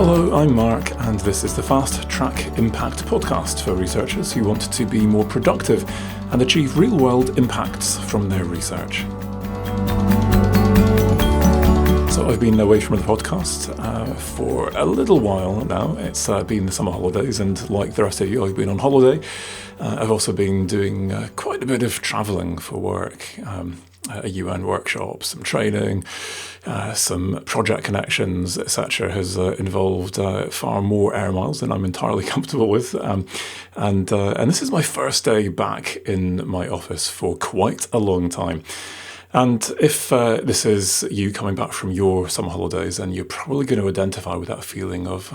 Hello, I'm Mark, and this is the Fast Track Impact podcast for researchers who want to be more productive and achieve real-world impacts from their research. So I've been away from the podcast for a little while now. It's been the summer holidays, and like the rest of you, I've been on holiday. I've also been doing quite a bit of travelling for work. A UN workshop, some training, some project connections, etc. has involved far more air miles than I'm entirely comfortable with. And this is my first day back in my office for quite a long time. And if this is you coming back from your summer holidays, then you're probably going to identify with that feeling of,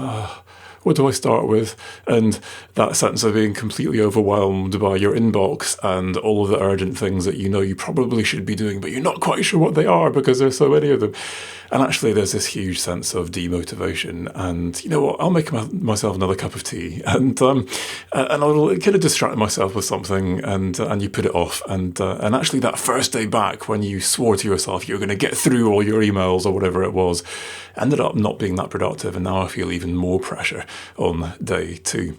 what do I start with? And that sense of being completely overwhelmed by your inbox and all of the urgent things that you know you probably should be doing, but you're not quite sure what they are because there's so many of them. And actually there's this huge sense of demotivation. And you know what? I'll make myself another cup of tea and I'll kind of distract myself with something and you put it off. And actually that first day back when you swore to yourself you're going to get through all your emails or whatever it was, ended up not being that productive. And now I feel even more pressure on day two.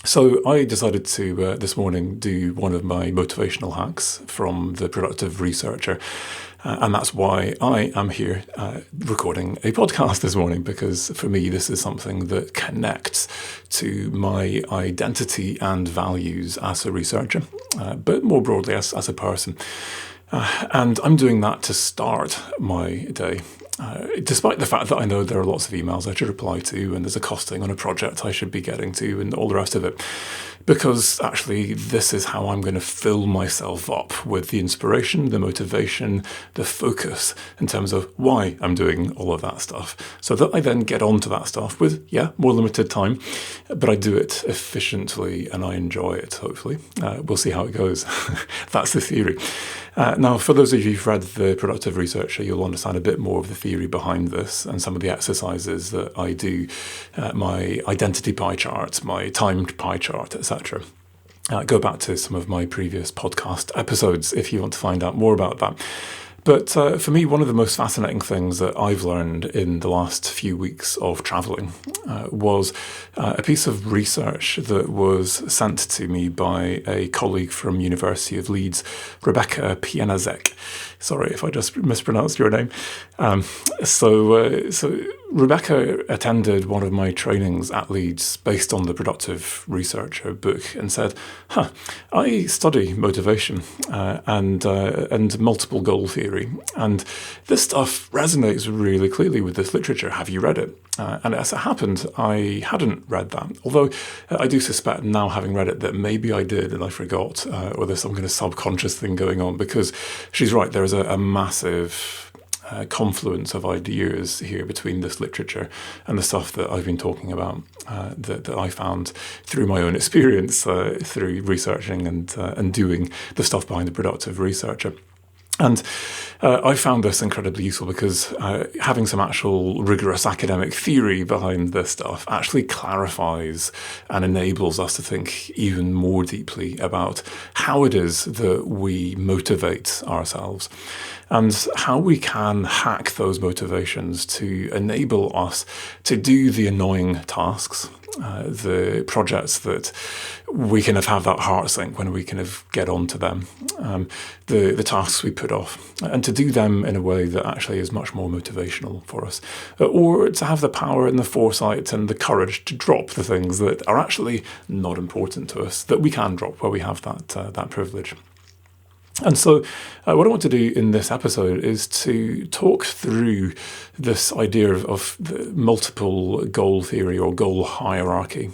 So I decided to, this morning, do one of my motivational hacks from The Productive Researcher. And that's why I am here recording a podcast this morning, because for me, this is something that connects to my identity and values as a researcher, but more broadly as a person. And I'm doing that to start my day. Despite the fact that I know there are lots of emails I should reply to and there's a costing on a project I should be getting to and all the rest of it. Because actually this is how I'm going to fill myself up with the inspiration, the motivation, the focus in terms of why I'm doing all of that stuff. So that I then get onto that stuff with, more limited time, but I do it efficiently and I enjoy it, hopefully. We'll see how it goes. That's the theory. Now, for those of you who've read The Productive Researcher, you'll understand a bit more of the theory behind this and some of the exercises that I do, my identity pie chart, my timed pie chart, etc. Go back to some of my previous podcast episodes if you want to find out more about that. But for me, one of the most fascinating things that I've learned in the last few weeks of travelling was a piece of research that was sent to me by a colleague from University of Leeds, Rebecca Pianazek. Sorry if I just mispronounced your name. So Rebecca attended one of my trainings at Leeds based on the Productive Researcher book and said, I study motivation and multiple goal theory. And this stuff resonates really clearly with this literature. Have you read it? And as it happened, I hadn't read that. Although I do suspect now, having read it, that maybe I did and I forgot, or there's some kind of subconscious thing going on, because she's right, there is a massive confluence of ideas here between this literature and the stuff that I've been talking about, that I found through my own experience, through researching and doing the stuff behind The Productive Researcher. And I found this incredibly useful because having some actual rigorous academic theory behind this stuff actually clarifies and enables us to think even more deeply about how it is that we motivate ourselves and how we can hack those motivations to enable us to do the annoying tasks, the projects that we kind of have that heart sink when we kind of get onto them, the tasks we put off, and to do them in a way that actually is much more motivational for us, or to have the power and the foresight and the courage to drop the things that are actually not important to us, that we can drop where we have that privilege. And so what I want to do in this episode is to talk through this idea of the multiple goal theory or goal hierarchy.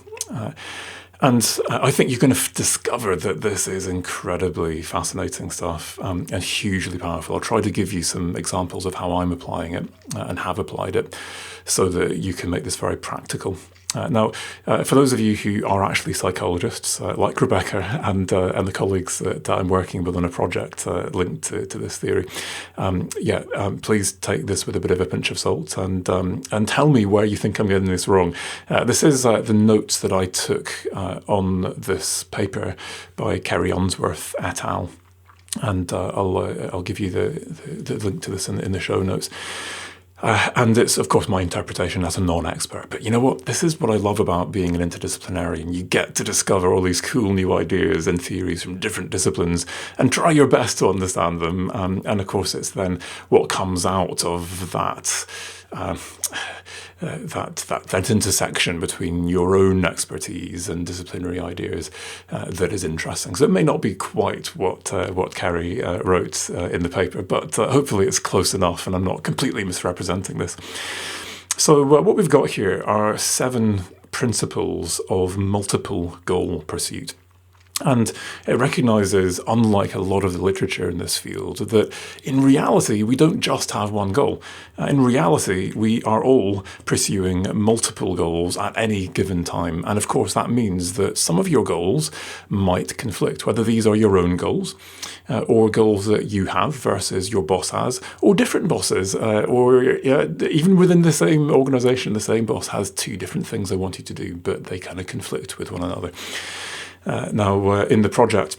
And I think you're going to discover that this is incredibly fascinating stuff and hugely powerful. I'll try to give you some examples of how I'm applying it and have applied it so that you can make this very practical. Now, for those of you who are actually psychologists, like Rebecca and the colleagues that I'm working with on a project linked to this theory, please take this with a bit of a pinch of salt and tell me where you think I'm getting this wrong. This is the notes that I took on this paper by Kerry Unsworth et al. And I'll give you the link to this in the show notes. And it's, of course, my interpretation as a non-expert. But you know what? This is what I love about being an interdisciplinarian. You get to discover all these cool new ideas and theories from different disciplines and try your best to understand them. And of course, it's then what comes out of that that intersection between your own expertise and disciplinary ideas that is interesting. So it may not be quite what Kerry wrote in the paper, but hopefully it's close enough and I'm not completely misrepresenting this. So what we've got here are 7 principles of multiple goal pursuit. And it recognises, unlike a lot of the literature in this field, that in reality, we don't just have one goal. In reality, we are all pursuing multiple goals at any given time. And of course, that means that some of your goals might conflict, whether these are your own goals or goals that you have versus your boss has, or different bosses, or even within the same organisation, the same boss has 2 different things they want you to do, but they kind of conflict with one another. Now, in the project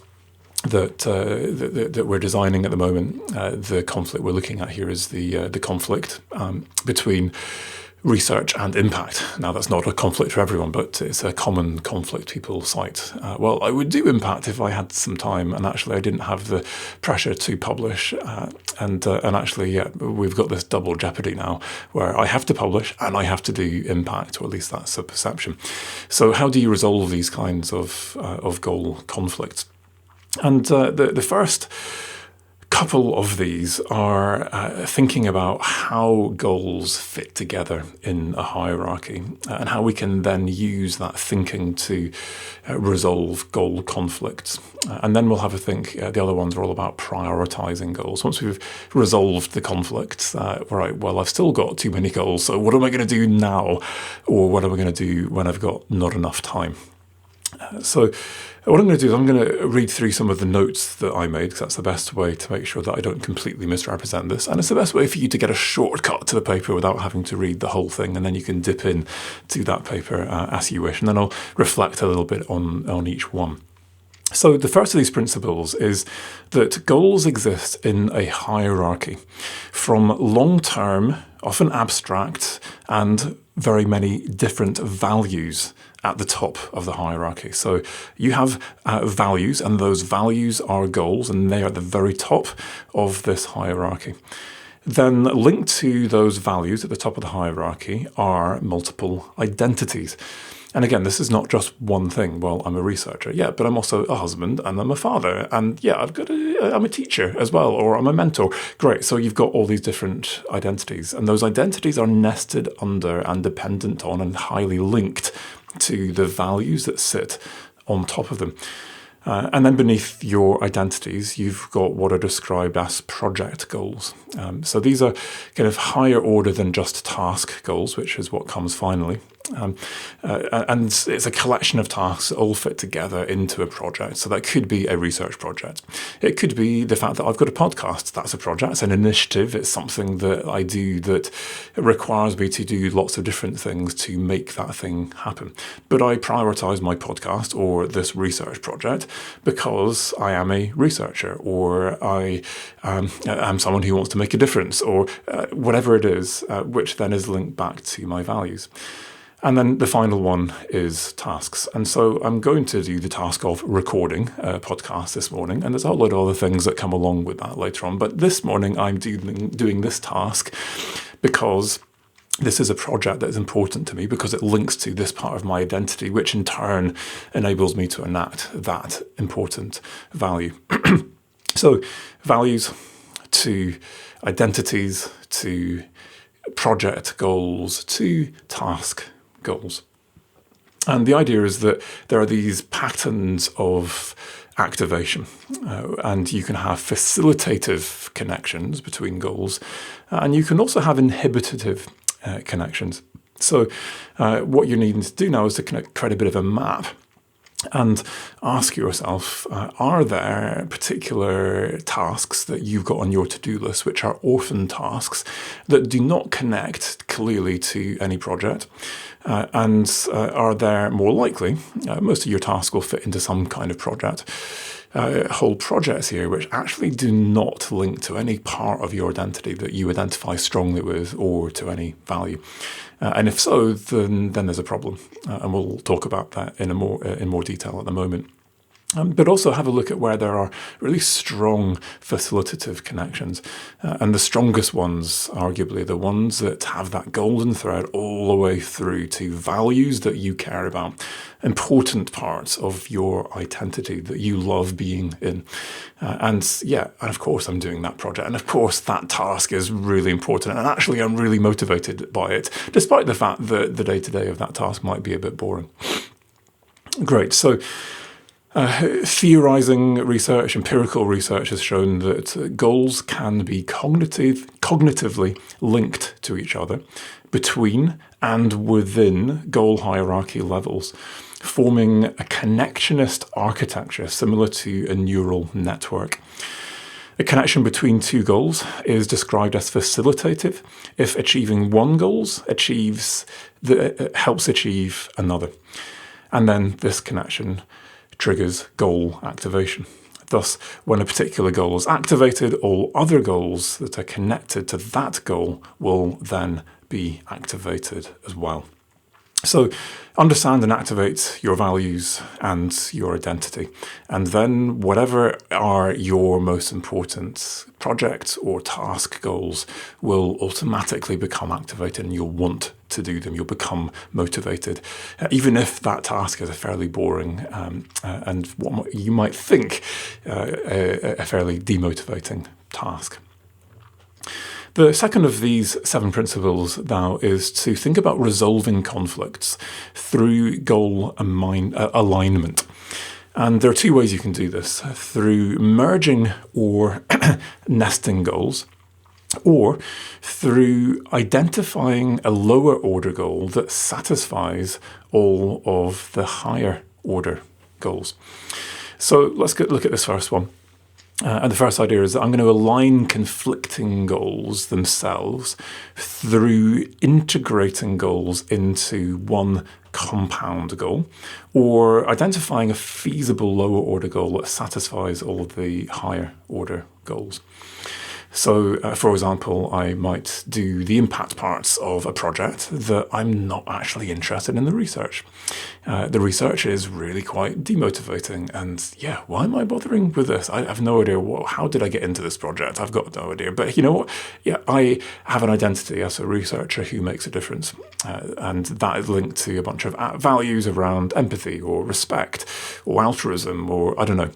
that we're designing at the moment, the conflict we're looking at here is the conflict between research and impact. Now, that's not a conflict for everyone, but it's a common conflict people cite. Well, I would do impact if I had some time, and actually I didn't have the pressure to publish. And actually, we've got this double jeopardy now, where I have to publish and I have to do impact, or at least that's a perception. So how do you resolve these kinds of goal conflicts? And the first couple of these are thinking about how goals fit together in a hierarchy and how we can then use that thinking to resolve goal conflicts. And then we'll have a think, the other ones are all about prioritizing goals. Once we've resolved the conflicts, right, well, I've still got too many goals, so what am I going to do now? Or what am I going to do when I've got not enough time? So what I'm going to do is I'm going to read through some of the notes that I made, because that's the best way to make sure that I don't completely misrepresent this. And it's the best way for you to get a shortcut to the paper without having to read the whole thing. And then you can dip in to that paper as you wish. And then I'll reflect a little bit on each one. So the first of these principles is that goals exist in a hierarchy from long-term, often abstract, and very many different values at the top of the hierarchy. So you have values, and those values are goals, and they are at the very top of this hierarchy. Then linked to those values at the top of the hierarchy are multiple identities. And again, this is not just one thing. Well, I'm a researcher, yeah, but I'm also a husband and I'm a father. And yeah, I'm a teacher as well, or I'm a mentor. Great. So you've got all these different identities, and those identities are nested under and dependent on and highly linked to the values that sit on top of them. And then beneath your identities, you've got what are described as project goals. So these are kind of higher order than just task goals, which is what comes finally. And it's a collection of tasks that all fit together into a project. So that could be a research project. It could be the fact that I've got a podcast. That's a project. It's an initiative. It's something that I do that requires me to do lots of different things to make that thing happen. But I prioritize my podcast or this research project because I am a researcher, or I am someone who wants to make a difference, or whatever it is, which then is linked back to my values. And then the final one is tasks. And so I'm going to do the task of recording a podcast this morning. And there's a whole lot of other things that come along with that later on. But this morning I'm doing this task because this is a project that is important to me, because it links to this part of my identity, which in turn enables me to enact that important value. So values to identities, to project goals, to task goals. And the idea is that there are these patterns of activation, and you can have facilitative connections between goals, and you can also have inhibitive connections. So what you're needing to do now is to create a bit of a map and ask yourself, are there particular tasks that you've got on your to-do list which are orphan tasks that do not connect clearly to any project? And are there more likely, most of your tasks will fit into some kind of project, whole projects here which actually do not link to any part of your identity that you identify strongly with or to any value. And if so, then there's a problem. And we'll talk about that in more detail at the moment. But also have a look at where there are really strong facilitative connections. And the strongest ones, arguably, the ones that have that golden thread all the way through to values that you care about, important parts of your identity that you love being in. And of course I'm doing that project. And of course that task is really important. And actually I'm really motivated by it, despite the fact that the day-to-day of that task might be a bit boring. Great. So theorizing research, empirical research has shown that goals can be cognitively linked to each other between and within goal hierarchy levels, forming a connectionist architecture similar to a neural network. A connection between two goals is described as facilitative if achieving one goal helps achieve another. And then this connection triggers goal activation. Thus, when a particular goal is activated, all other goals that are connected to that goal will then be activated as well. So understand and activate your values and your identity. And then whatever are your most important project or task goals will automatically become activated and you'll want to do them. You'll become motivated, even if that task is a fairly boring and what you might think a fairly demotivating task. The second of these 7 principles now is to think about resolving conflicts through goal alignment. And there are 2 ways you can do this: through merging or nesting goals, or through identifying a lower order goal that satisfies all of the higher order goals. So let's look at this first one. And the first idea is that I'm going to align conflicting goals themselves through integrating goals into one compound goal, or identifying a feasible lower order goal that satisfies all of the higher order goals. So, for example, I might do the impact parts of a project that I'm not actually interested in the research. The research is really quite demotivating, and why am I bothering with this? I have no idea. How did I get into this project? I've got no idea. But you know what? I have an identity as a researcher who makes a difference, and that is linked to a bunch of values around empathy or respect or altruism or I don't know.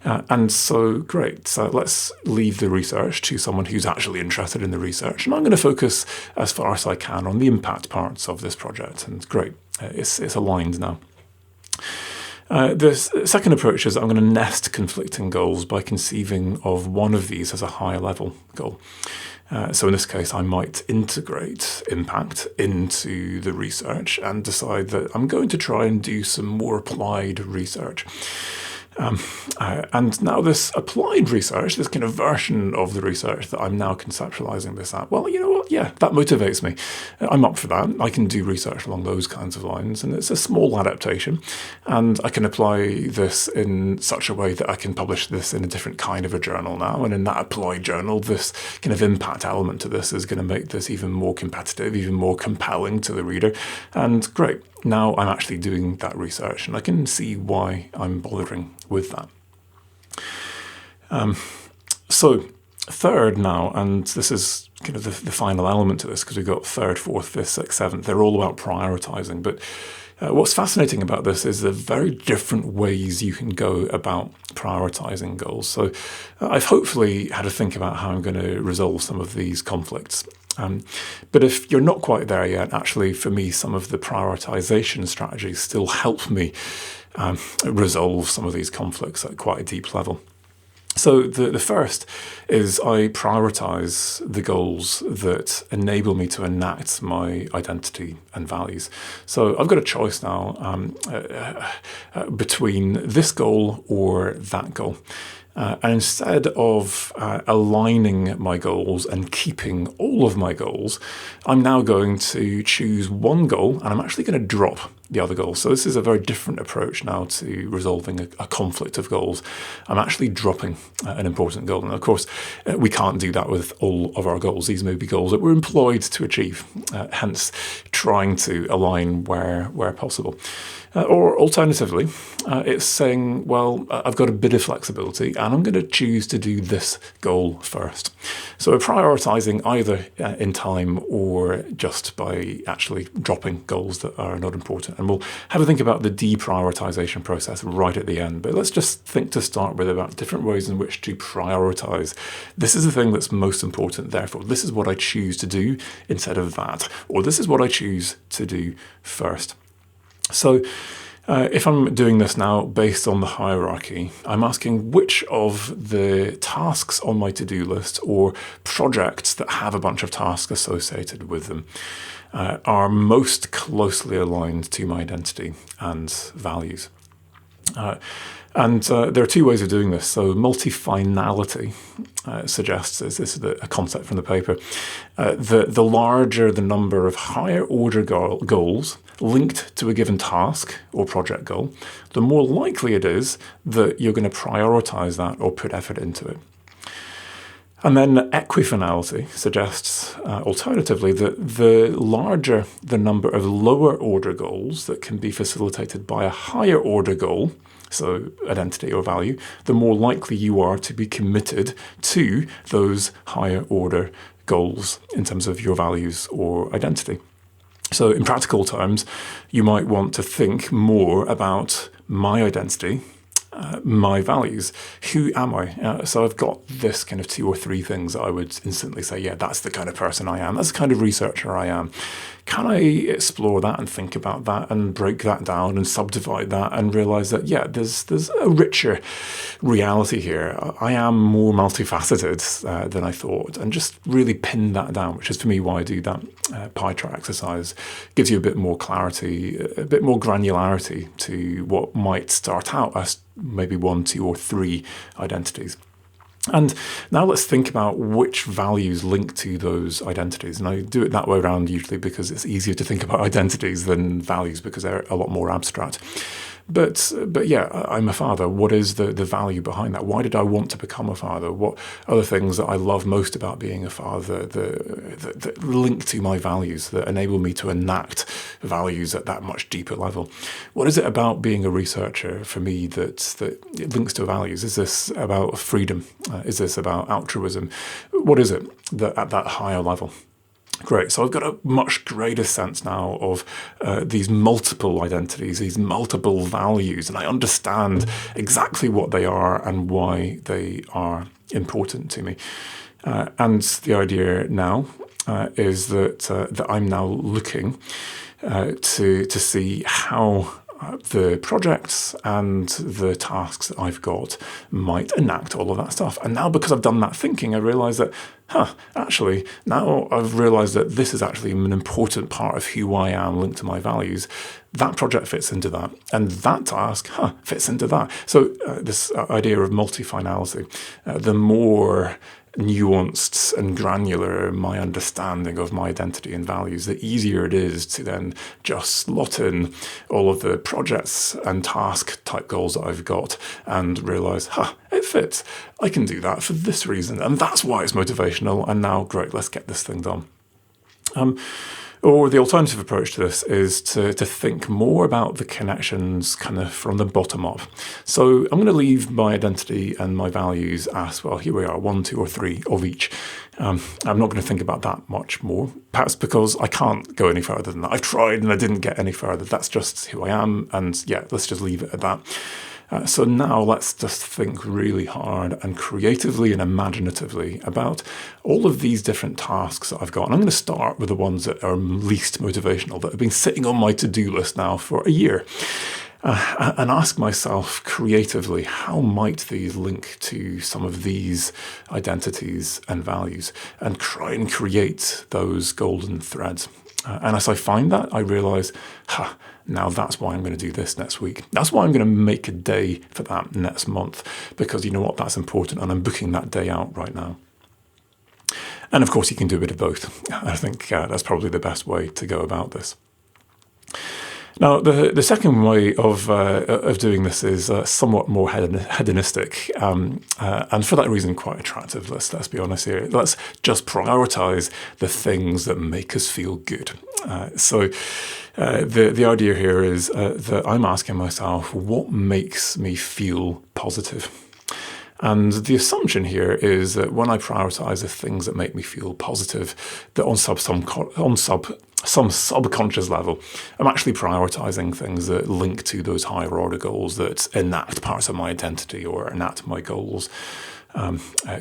And so, great. So let's leave the research to someone who's actually interested in the research. And I'm going to focus as far as I can on the impact parts of this project. And great, it's aligned now. The second approach is I'm going to nest conflicting goals by conceiving of one of these as a higher level goal. So in this case, I might integrate impact into the research and decide that I'm going to try and do some more applied research. And now this applied research, this kind of version of the research that I'm now conceptualizing this at, well, you know what? Yeah, that motivates me. I'm up for that. I can do research along those kinds of lines, and it's a small adaptation. And I can apply this in such a way that I can publish this in a different kind of a journal now. And in that applied journal, this kind of impact element to this is going to make this even more competitive, even more compelling to the reader. And great. Now I'm actually doing that research, and I can see why I'm bothering with that. So third now, and this is kind of the final element to this, because we've got 3rd, 4th, 5th, 6th, 7th. They're all about prioritizing. But what's fascinating about this is the very different ways you can go about prioritizing goals. So I've hopefully had to think about how I'm going to resolve some of these conflicts. But if you're not quite there yet, actually, for me, some of the prioritization strategies still help me resolve some of these conflicts at quite a deep level. So the first is I prioritize the goals that enable me to enact my identity and values. So I've got a choice now between this goal or that goal. And instead of aligning my goals and keeping all of my goals, I'm now going to choose one goal and I'm actually going to drop the other goals. So this is a very different approach now to resolving a conflict of goals. I'm actually dropping an important goal. And of course, we can't do that with all of our goals. These may be goals that we're employed to achieve, hence trying to align where possible. Or alternatively, it's saying, well, I've got a bit of flexibility and I'm going to choose to do this goal first. So we're prioritizing either in time or just by actually dropping goals that are not important. And we'll have a think about the deprioritization process right at the end. But let's just think to start with about different ways in which to prioritize. This is the thing that's most important. Therefore, this is what I choose to do instead of that. Or this is what I choose to do first. So if I'm doing this now based on the hierarchy, I'm asking which of the tasks on my to-do list or projects that have a bunch of tasks associated with them are most closely aligned to my identity and values. And there are two ways of doing this. So multi-finality suggests, this is a concept from the paper, the larger the number of higher order goals linked to a given task or project goal, the more likely it is that you're going to prioritize that or put effort into it. And then equifinality suggests, alternatively, that the larger the number of lower order goals that can be facilitated by a higher order goal, so identity or value, the more likely you are to be committed to those higher order goals in terms of your values or identity. So in practical terms, you might want to think more about my identity, my values. Who am I? So I've got this kind of 2 or 3 things that I would instantly say, yeah, that's the kind of person I am. That's the kind of researcher I am. Can I explore that and think about that and break that down and subdivide that and realize that, yeah, there's a richer reality here. I am more multifaceted than I thought, and just really pin that down, which is for me why I do that pie chart exercise. Gives you a bit more clarity, a bit more granularity to what might start out as maybe 1, 2, or 3 identities. And now let's think about which values link to those identities. And I do it that way around usually because it's easier to think about identities than values because they're a lot more abstract. But yeah, I'm a father. What is the value behind that? Why did I want to become a father? What are the things that I love most about being a father that link to my values, that enable me to enact values at that much deeper level? What is it about being a researcher for me that it links to values? Is this about freedom? Is this about altruism? What is it that at that higher level? Great. So I've got a much greater sense now of these multiple identities, these multiple values, and I understand exactly what they are and why they are important to me. And the idea now is that I'm now looking to see how the projects and the tasks that I've got might enact all of that stuff. And now because I've done that thinking, I realise that, actually, now I've realised that this is actually an important part of who I am linked to my values. That project fits into that. And that task, fits into that. So this idea of multi-finality, the more nuanced and granular my understanding of my identity and values, the easier it is to then just slot in all of the projects and task type goals that I've got and realise, it fits. I can do that for this reason. And that's why it's motivational. And now, great, let's get this thing done. Or the alternative approach to this is to think more about the connections kind of from the bottom up. So I'm going to leave my identity and my values as, well, here we are, 1, 2, or 3 of each. I'm not going to think about that much more, perhaps because I can't go any further than that. I've tried and I didn't get any further. That's just who I am. And yeah, let's just leave it at that. So now let's just think really hard and creatively and imaginatively about all of these different tasks that I've got. And I'm going to start with the ones that are least motivational, that have been sitting on my to-do list now for a year. and ask myself creatively, how might these link to some of these identities and values, and try and create those golden threads. And as I find that, I realize, now that's why I'm going to do this next week. That's why I'm going to make a day for that next month, because you know what, that's important, and I'm booking that day out right now. And of course, you can do a bit of both. I think that's probably the best way to go about this. Now, the second way of doing this is somewhat more hedonistic, and for that reason, quite attractive. Let's be honest here. Let's just prioritize the things that make us feel good. So the idea here is that I'm asking myself, what makes me feel positive? And the assumption here is that when I prioritize the things that make me feel positive, that on some subconscious level, I'm actually prioritizing things that link to those higher order goals that enact parts of my identity or enact my goals.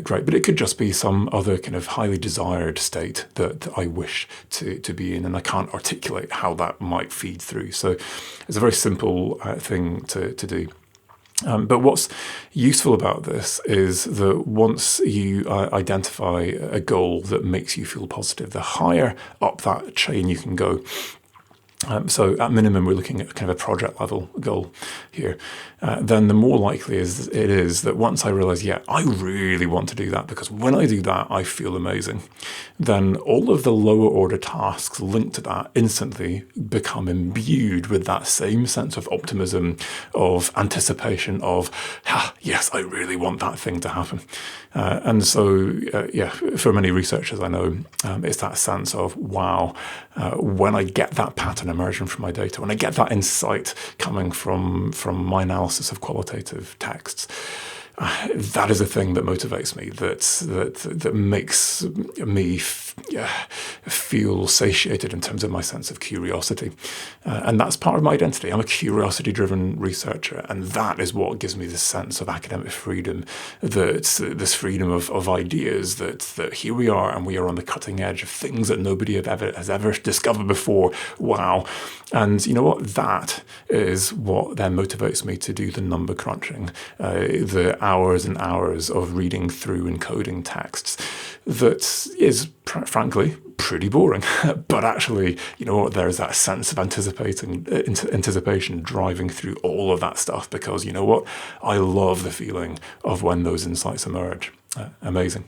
Great, but it could just be some other kind of highly desired state that I wish to be in, and I can't articulate how that might feed through. So it's a very simple thing to do. But what's useful about this is that once you identify a goal that makes you feel positive, the higher up that chain you can go. So at minimum, we're looking at kind of a project level goal here. Then the more likely it is that once I realize, I really want to do that, because when I do that, I feel amazing, then all of the lower order tasks linked to that instantly become imbued with that same sense of optimism, of anticipation, of, yes, I really want that thing to happen. And so, for many researchers I know, it's that sense of, wow, when I get that pattern emerging from my data, when I get that insight coming from my analysis of qualitative texts, that is a thing that motivates me, that makes me feel satiated in terms of my sense of curiosity. And that's part of my identity. I'm a curiosity-driven researcher, and that is what gives me this sense of academic freedom, this freedom of ideas, that here we are, and we are on the cutting edge of things that nobody has ever discovered before. Wow. And you know what? That is what then motivates me to do the number crunching, the hours and hours of reading through and coding texts that is, frankly, pretty boring. But actually, you know what, there's that sense of anticipation driving through all of that stuff, because you know what, I love the feeling of when those insights emerge. Amazing.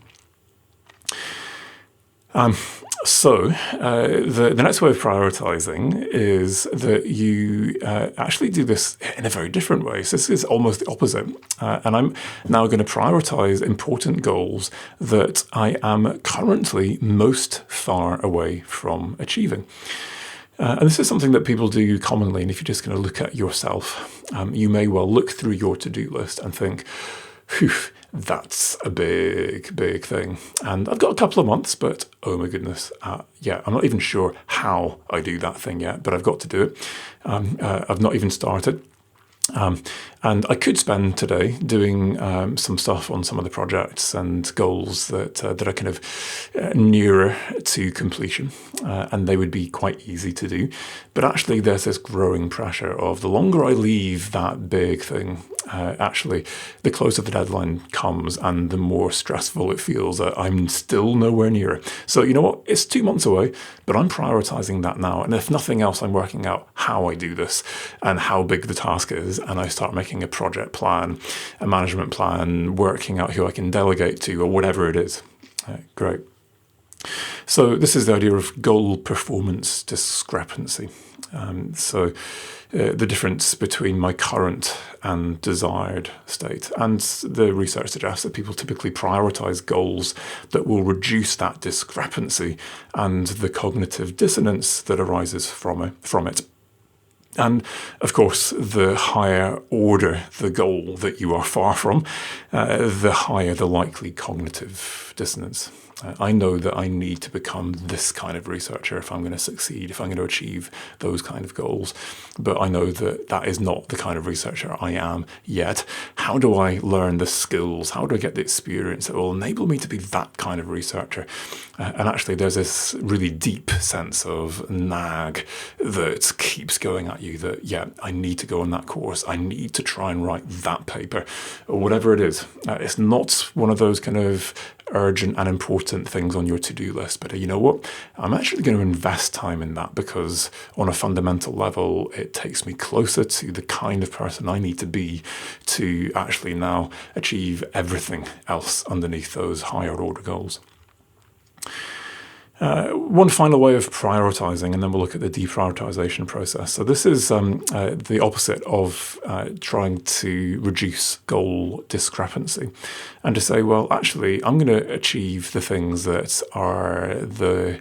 So the next way of prioritizing is that you actually do this in a very different way. So this is almost the opposite. And I'm now going to prioritize important goals that I am currently most far away from achieving. And this is something that people do commonly. And if you're just going to look at yourself, you may well look through your to-do list and think, phew, that's a big, big thing. And I've got a couple of months, but oh my goodness, I'm not even sure how I do that thing yet, but I've got to do it. I've not even started. And I could spend today doing some stuff on some of the projects and goals that are kind of nearer to completion, and they would be quite easy to do. But actually, there's this growing pressure of the longer I leave that big thing, actually, the closer the deadline comes and the more stressful it feels that I'm still nowhere near it. So you know what? It's 2 months away, but I'm prioritizing that now. And if nothing else, I'm working out how I do this and how big the task is. And I start making a project plan, a management plan, working out who I can delegate to or whatever it is. Great. So this is the idea of goal performance discrepancy. The difference between my current and desired state. And the research suggests that people typically prioritize goals that will reduce that discrepancy and the cognitive dissonance that arises from it. And of course, the higher order the goal that you are far from, the higher the likely cognitive dissonance. I know that I need to become this kind of researcher if I'm going to succeed, if I'm going to achieve those kind of goals. But I know that that is not the kind of researcher I am yet. How do I learn the skills? How do I get the experience that will enable me to be that kind of researcher? And actually, there's this really deep sense of nag that keeps going at you that, yeah, I need to go on that course. I need to try and write that paper, or whatever it is. It's not one of those kind of urgent and important things on your to-do list, but you know what? I'm actually going to invest time in that because on a fundamental level, it takes me closer to the kind of person I need to be to actually now achieve everything else underneath those higher order goals. One final way of prioritizing, and then we'll look at the deprioritization process. So this is the opposite of trying to reduce goal discrepancy and to say, well, actually, I'm going to achieve the things that are the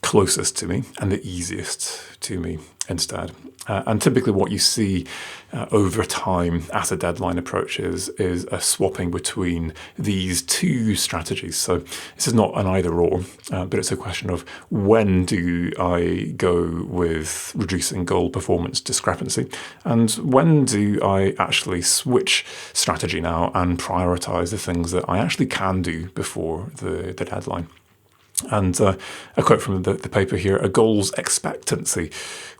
closest to me and the easiest to me instead. And typically what you see over time as a deadline approaches is a swapping between these two strategies. So this is not an either or, but it's a question of when do I go with reducing goal performance discrepancy, and when do I actually switch strategy now and prioritize the things that I actually can do before the deadline. And a quote from the paper here: a goal's expectancy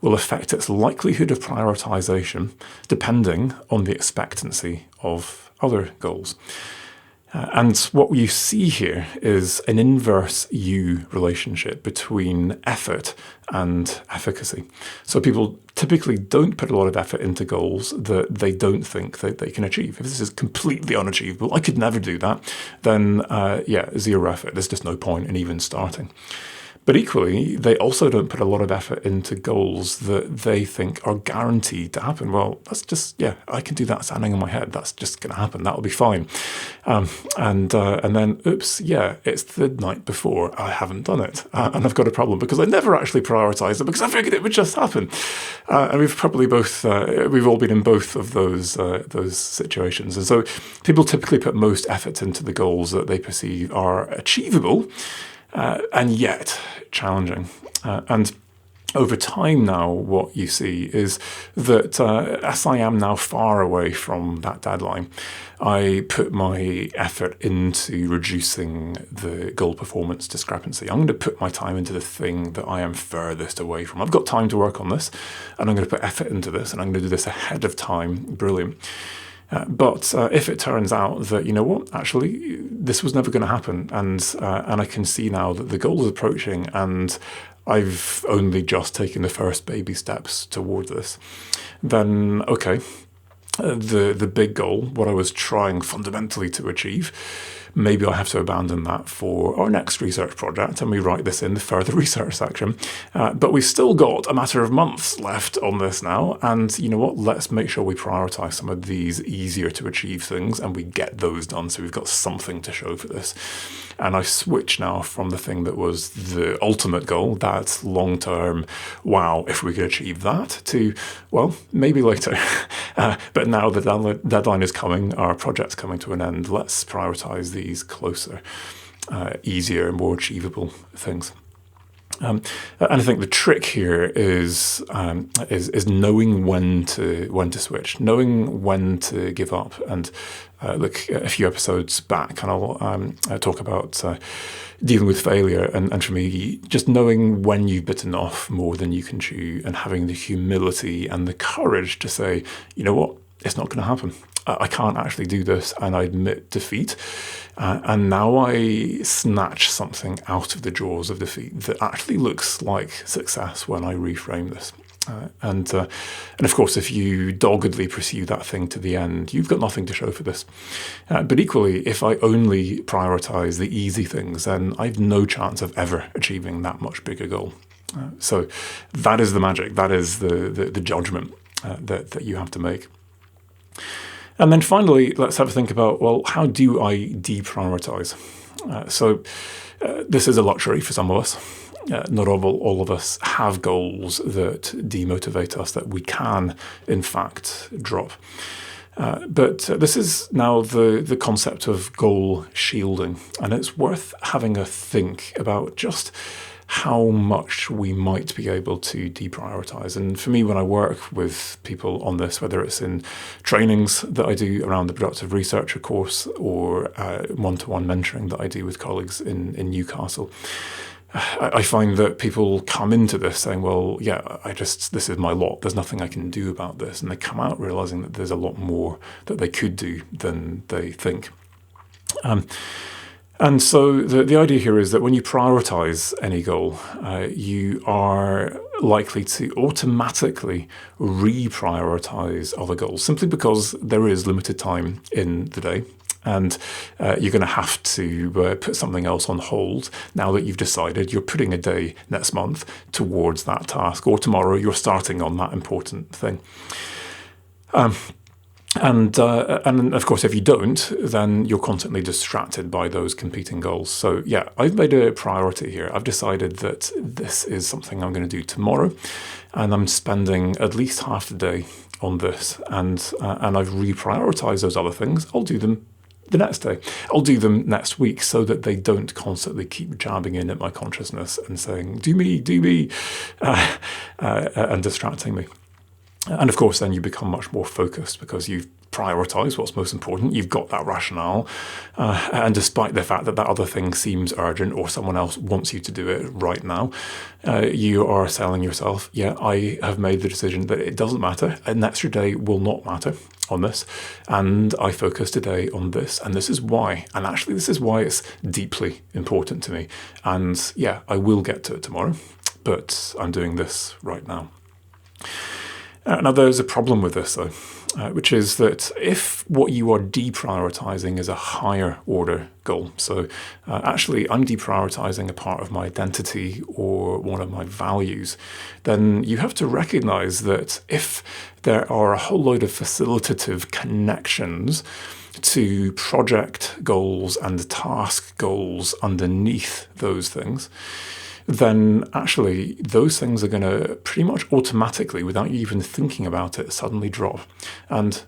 will affect its likelihood of prioritization depending on the expectancy of other goals. And what you see here is an inverse U relationship between effort and efficacy. So people typically don't put a lot of effort into goals that they don't think that they can achieve. If this is completely unachievable, I could never do that, then zero effort. There's just no point in even starting. But equally, they also don't put a lot of effort into goals that they think are guaranteed to happen. Well, that's just, I can do that standing on my head. That's just going to happen. That'll be fine. And then, oops, it's the night before. I haven't done it. And I've got a problem because I never actually prioritized it because I figured it would just happen. And we've probably we've all been in both of those situations. And so people typically put most effort into the goals that they perceive are achievable, and yet challenging. And over time now, what you see is that as I am now far away from that deadline, I put my effort into reducing the goal performance discrepancy. I'm going to put my time into the thing that I am furthest away from. I've got time to work on this, and I'm going to put effort into this, and I'm going to do this ahead of time. Brilliant. But if it turns out that, you know what, actually, this was never going to happen, and I can see now that the goal is approaching, and I've only just taken the first baby steps toward this, then okay, the big goal, what I was trying fundamentally to achieve, maybe I have to abandon that for our next research project, and we write this in the further research section. But we've still got a matter of months left on this now, and you know what, let's make sure we prioritise some of these easier to achieve things, and we get those done so we've got something to show for this. And I switch now from the thing that was the ultimate goal, that long-term, wow, if we could achieve that, to, well, maybe later. But now the deadline is coming, our project's coming to an end, let's prioritise these closer, easier, more achievable things. And I think the trick here is knowing when to switch, knowing when to give up. And look, a few episodes back, and I'll talk about dealing with failure. And for me, just knowing when you've bitten off more than you can chew, and having the humility and the courage to say, you know what, it's not going to happen. I can't actually do this, and I admit defeat. And now I snatch something out of the jaws of defeat that actually looks like success when I reframe this. And of course, if you doggedly pursue that thing to the end, you've got nothing to show for this. But equally, if I only prioritise the easy things, then I've no chance of ever achieving that much bigger goal. So that is the magic. That is the judgment that you have to make. And then finally, let's have a think about, well, how do I deprioritise? So this is a luxury for some of us. Not all of us have goals that demotivate us, that we can, in fact, drop. But this is now the concept of goal shielding, and it's worth having a think about just how much we might be able to deprioritize. And for me, when I work with people on this, whether it's in trainings that I do around the Productive Researcher course or one-to-one mentoring that I do with colleagues in Newcastle, I find that people come into this saying, well, yeah, this is my lot. There's nothing I can do about this. And they come out realizing that there's a lot more that they could do than they think. And so the idea here is that when you prioritize any goal, you are likely to automatically reprioritize other goals simply because there is limited time in the day. And you're going to have to put something else on hold now that you've decided you're putting a day next month towards that task, or tomorrow you're starting on that important thing. And of course, if you don't, then you're constantly distracted by those competing goals. So yeah, I've made a priority here. I've decided that this is something I'm going to do tomorrow, and I'm spending at least half the day on this. And I've reprioritized those other things. I'll do them the next day. I'll do them next week so that they don't constantly keep jabbing in at my consciousness and saying, do me, and distracting me. And of course, then you become much more focused because you've prioritized what's most important. You've got that rationale. And despite the fact that that other thing seems urgent or someone else wants you to do it right now, you are telling yourself, yeah, I have made the decision that it doesn't matter. An extra day will not matter on this. And I focus today on this. And this is why. And actually, this is why it's deeply important to me. And yeah, I will get to it tomorrow, but I'm doing this right now. Now, there's a problem with this, though, which is that if what you are deprioritizing is a higher order goal, so actually I'm deprioritizing a part of my identity or one of my values, then you have to recognize that if there are a whole load of facilitative connections to project goals and task goals underneath those things, then actually those things are going to pretty much automatically, without you even thinking about it, suddenly drop. And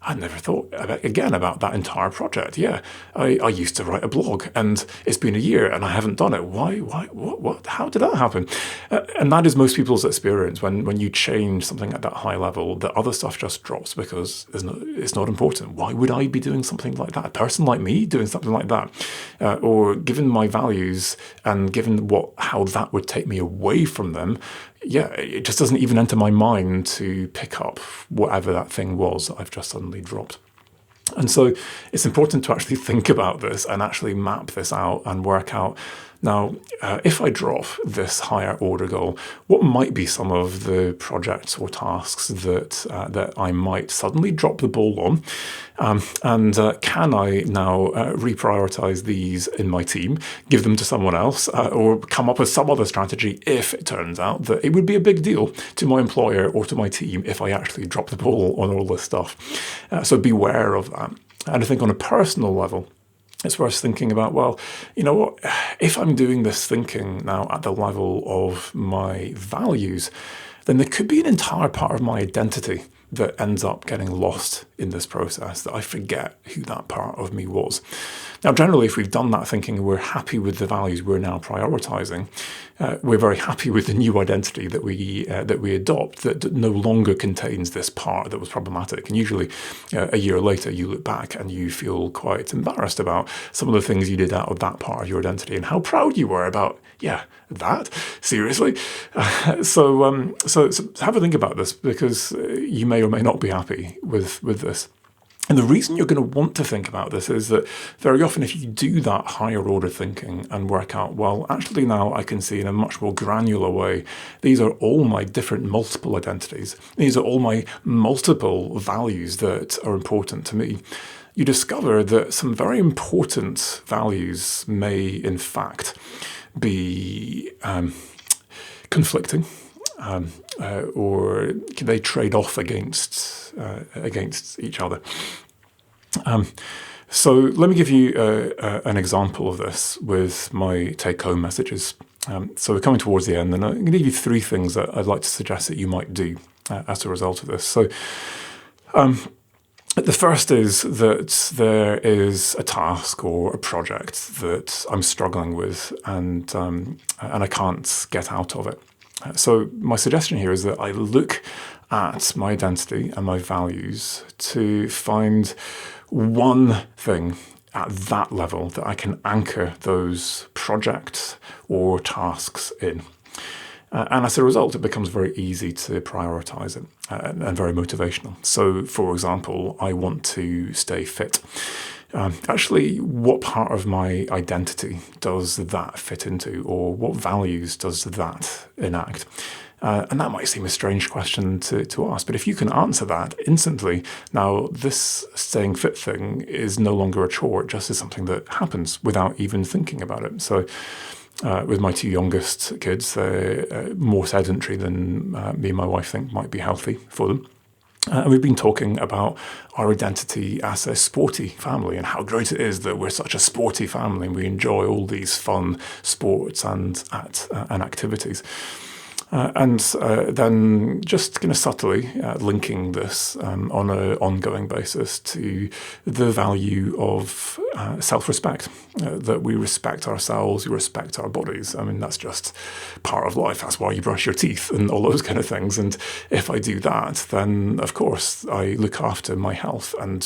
I never thought again about that entire project. Yeah, I used to write a blog and it's been a year and I haven't done it. Why, what, how did that happen? And that is most people's experience when you change something at that high level, the other stuff just drops because it's not important. Why would I be doing something like that? A person like me doing something like that? Or given my values and given how that would take me away from them, yeah, it just doesn't even enter my mind to pick up whatever that thing was that I've just suddenly dropped. And so it's important to actually think about this and actually map this out and work out, now, if I drop this higher order goal, what might be some of the projects or tasks that I might suddenly drop the ball on? And can I now reprioritize these in my team, give them to someone else, or come up with some other strategy if it turns out that it would be a big deal to my employer or to my team if I actually drop the ball on all this stuff? So beware of that. And I think on a personal level, it's worth thinking about, well, you know what, if I'm doing this thinking now at the level of my values, then there could be an entire part of my identity that ends up getting lost in this process, that I forget who that part of me was. Now, generally, if we've done that thinking and we're happy with the values we're now prioritizing, we're very happy with the new identity that we adopt that no longer contains this part that was problematic. And usually a year later, you look back and you feel quite embarrassed about some of the things you did out of that part of your identity and how proud you were about, that? Seriously? So have a think about this, because you may or may not be happy with this. And the reason you're going to want to think about this is that very often if you do that higher order thinking and work out, well, actually now I can see in a much more granular way, these are all my different multiple identities. These are all my multiple values that are important to me. You discover that some very important values may in fact be conflicting, or they trade off against each other. So let me give you an example of this with my take-home messages. So we're coming towards the end, and I'm going to give you 3 things that I'd like to suggest that you might do as a result of this. So The first is that there is a task or a project that I'm struggling with, and I can't get out of it. So my suggestion here is that I look at my identity and my values to find one thing at that level that I can anchor those projects or tasks in. And as a result, it becomes very easy to prioritize it and very motivational. So, for example, I want to stay fit. Actually, what part of my identity does that fit into, or what values does that enact? And that might seem a strange question to ask, but if you can answer that instantly, now this staying fit thing is no longer a chore, it just is something that happens without even thinking about it. So with my two youngest kids, they're more sedentary than me and my wife think might be healthy for them. And we've been talking about our identity as a sporty family and how great it is that we're such a sporty family and we enjoy all these fun sports and activities. And then just kind of subtly linking this on an ongoing basis to the value of self-respect, that we respect ourselves, we respect our bodies. I mean, that's just part of life. That's why you brush your teeth and all those kind of things. And if I do that, then of course I look after my health, and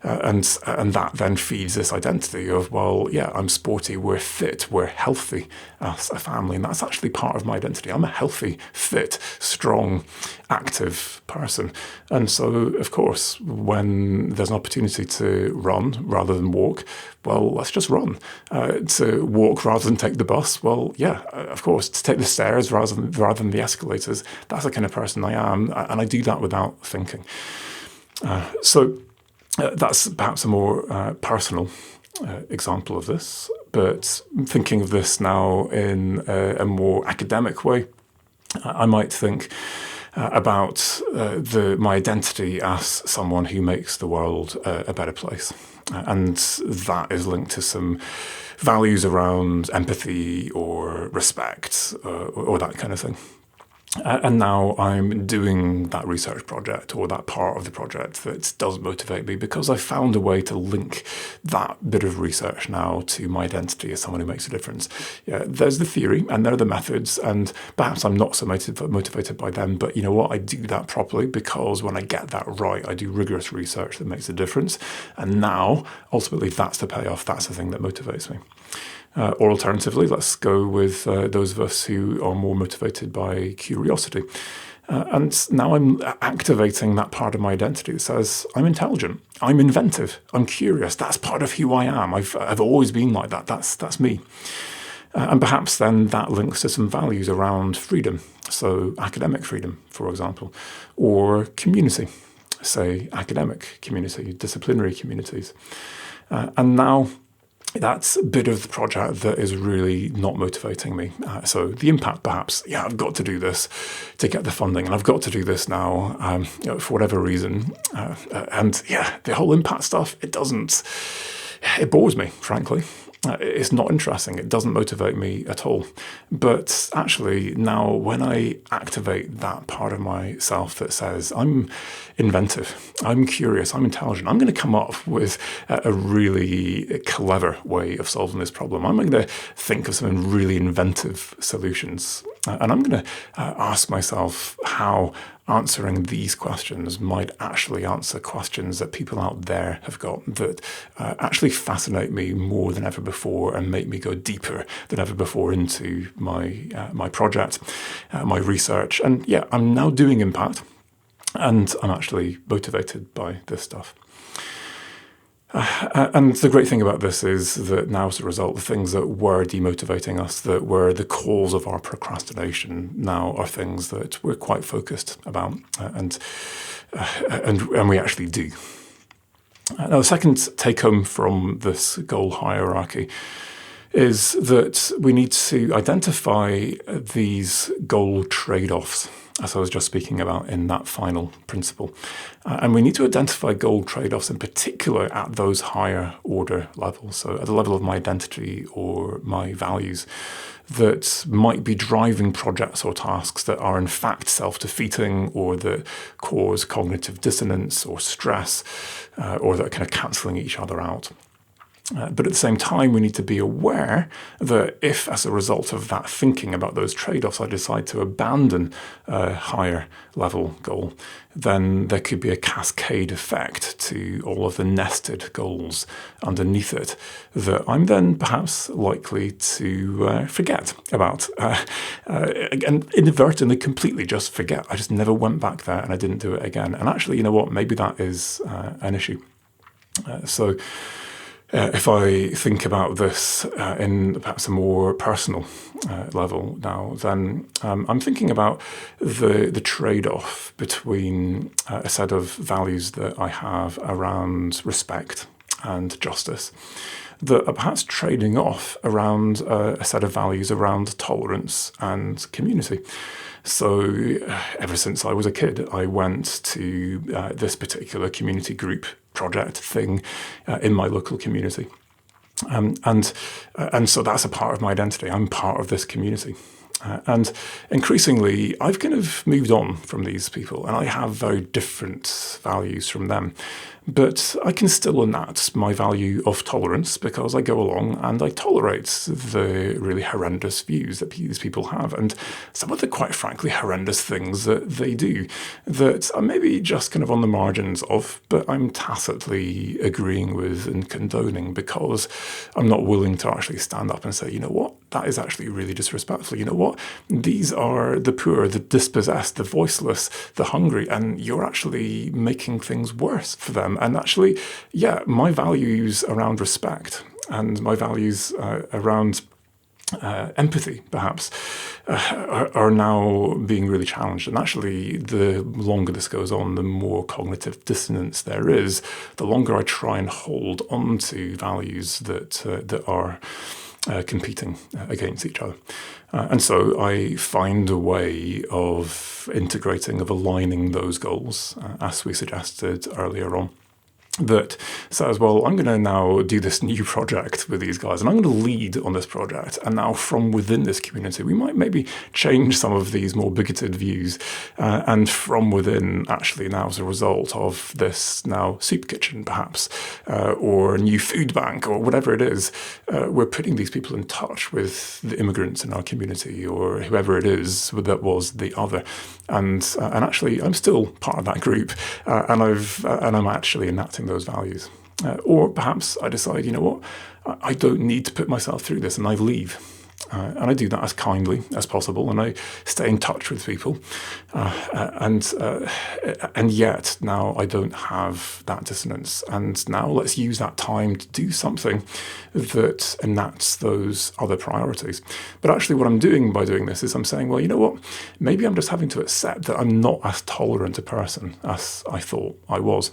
that then feeds this identity of, well, yeah, I'm sporty, we're fit, we're healthy as a family, and that's actually part of my identity. I'm a healthy, fit, strong, active person. And so, of course, when there's an opportunity to run rather than walk, well, let's just run. To walk rather than take the bus, well, yeah, of course, to take the stairs rather than the escalators. That's the kind of person I am, and I do that without thinking. So that's perhaps a more personal example of this, but thinking of this now in a more academic way, I might think about my identity as someone who makes the world a better place. And that is linked to some values around empathy or respect or that kind of thing. And now I'm doing that research project or that part of the project that does motivate me because I found a way to link that bit of research now to my identity as someone who makes a difference. Yeah, there's the theory and there are the methods, and perhaps I'm not so motivated by them, but you know what? I do that properly because when I get that right, I do rigorous research that makes a difference. And now, ultimately, that's the payoff. That's the thing that motivates me. Or alternatively, let's go with those of us who are more motivated by curiosity. And now I'm activating that part of my identity that says, I'm intelligent, I'm inventive, I'm curious. That's part of who I am. I've always been like that. That's me. And perhaps then that links to some values around freedom. So academic freedom, for example, or community, say academic community, disciplinary communities. And now that's a bit of the project that is really not motivating me. So the impact, perhaps, yeah, I've got to do this to get the funding, and I've got to do this now for whatever reason. And yeah, the whole impact stuff, it bores me, frankly. It's not interesting. It doesn't motivate me at all. But actually, now when I activate that part of myself that says, I'm inventive, I'm curious, I'm intelligent, I'm going to come up with a really clever way of solving this problem. I'm going to think of some really inventive solutions. And I'm going to ask myself how answering these questions might actually answer questions that people out there have got that actually fascinate me more than ever before and make me go deeper than ever before into my project, my research. And yeah, I'm now doing impact, and I'm actually motivated by this stuff. And the great thing about this is that now, as a result, the things that were demotivating us, that were the cause of our procrastination, now are things that we're quite focused about, and we actually do. Now, the second take-home from this goal hierarchy is that we need to identify these goal trade-offs. as I was just speaking about in that final principle. And we need to identify goal trade-offs in particular at those higher order levels. So at the level of my identity or my values that might be driving projects or tasks that are in fact self-defeating or that cause cognitive dissonance or stress or that are kind of cancelling each other out. But at the same time, we need to be aware that if, as a result of that thinking about those trade-offs, I decide to abandon a higher level goal, then there could be a cascade effect to all of the nested goals underneath it that I'm then perhaps likely to forget about and inadvertently completely just forget. I just never went back there and I didn't do it again. And actually, you know what? Maybe that is an issue. If I think about this in perhaps a more personal level now, then I'm thinking about the trade-off between a set of values that I have around respect and justice that are perhaps trading off around a set of values around tolerance and community. So ever since I was a kid, I went to this particular community group project thing in my local community. And so that's a part of my identity. I'm part of this community. And increasingly, I've kind of moved on from these people and I have very different values from them. But I can still enact my value of tolerance because I go along and I tolerate the really horrendous views that these people have and some of the quite frankly horrendous things that they do that I'm maybe just kind of on the margins of, but I'm tacitly agreeing with and condoning because I'm not willing to actually stand up and say, you know what, that is actually really disrespectful. You know what, these are the poor, the dispossessed, the voiceless, the hungry, and you're actually making things worse for them. And actually, yeah, my values around respect and my values around empathy, perhaps, are now being really challenged. And actually, the longer this goes on, the more cognitive dissonance there is, the longer I try and hold on to values that are competing against each other. And so I find a way of integrating, of aligning those goals, as we suggested earlier on, that says, well, I'm going to now do this new project with these guys and I'm going to lead on this project. And now from within this community, we might maybe change some of these more bigoted views. And from within, actually now as a result of this now soup kitchen, perhaps, or a new food bank or whatever it is, we're putting these people in touch with the immigrants in our community or whoever it is that was the other. And actually, I'm still part of that group, and I'm actually enacting those values. Or perhaps I decide, you know what, I don't need to put myself through this, and I leave. And I do that as kindly as possible, and I stay in touch with people. And yet now I don't have that dissonance. And now let's use that time to do something that enacts those other priorities. But actually what I'm doing by doing this is I'm saying, well, you know what, maybe I'm just having to accept that I'm not as tolerant a person as I thought I was.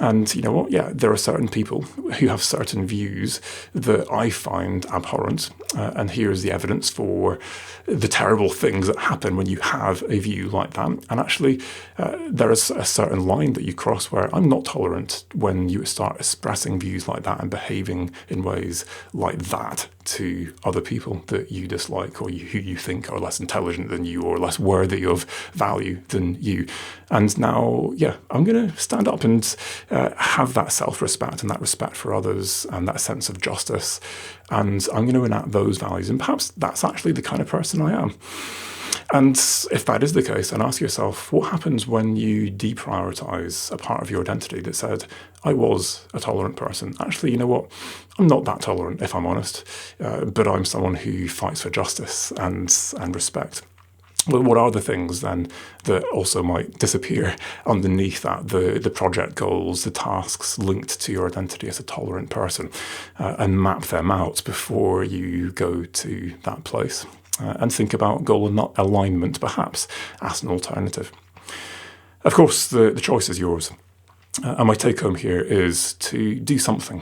And you know what? Yeah, there are certain people who have certain views that I find abhorrent. And here's the evidence for the terrible things that happen when you have a view like that. And actually, there is a certain line that you cross where I'm not tolerant when you start expressing views like that and behaving in ways like that to other people that you dislike or who you think are less intelligent than you or less worthy of value than you. And now, yeah, I'm going to stand up and have that self-respect and that respect for others and that sense of justice. And I'm going to enact those values. And perhaps that's actually the kind of person I am. And if that is the case, then ask yourself, what happens when you deprioritize a part of your identity that said, I was a tolerant person? Actually, you know what? I'm not that tolerant, if I'm honest, but I'm someone who fights for justice and respect. Well, what are the things then that also might disappear underneath that? The project goals, the tasks linked to your identity as a tolerant person, and map them out before you go to that place. And think about goal alignment, perhaps, as an alternative. Of course, the choice is yours. And my take home here is to do something.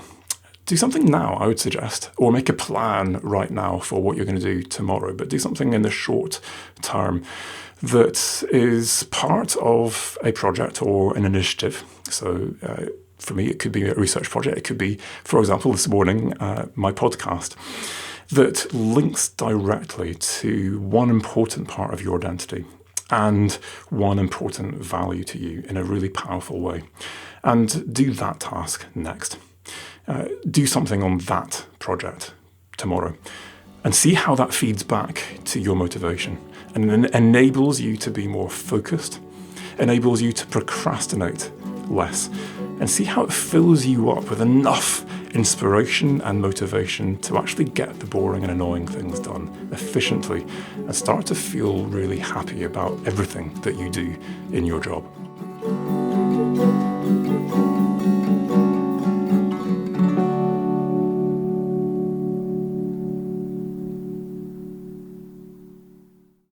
Do something now, I would suggest, or make a plan right now for what you're going to do tomorrow, but do something in the short term that is part of a project or an initiative. So for me, it could be a research project. It could be, for example, this morning, my podcast, that links directly to one important part of your identity and one important value to you in a really powerful way. And do that task next. Do something on that project tomorrow and see how that feeds back to your motivation and enables you to be more focused, enables you to procrastinate less, and see how it fills you up with enough inspiration and motivation to actually get the boring and annoying things done efficiently and start to feel really happy about everything that you do in your job.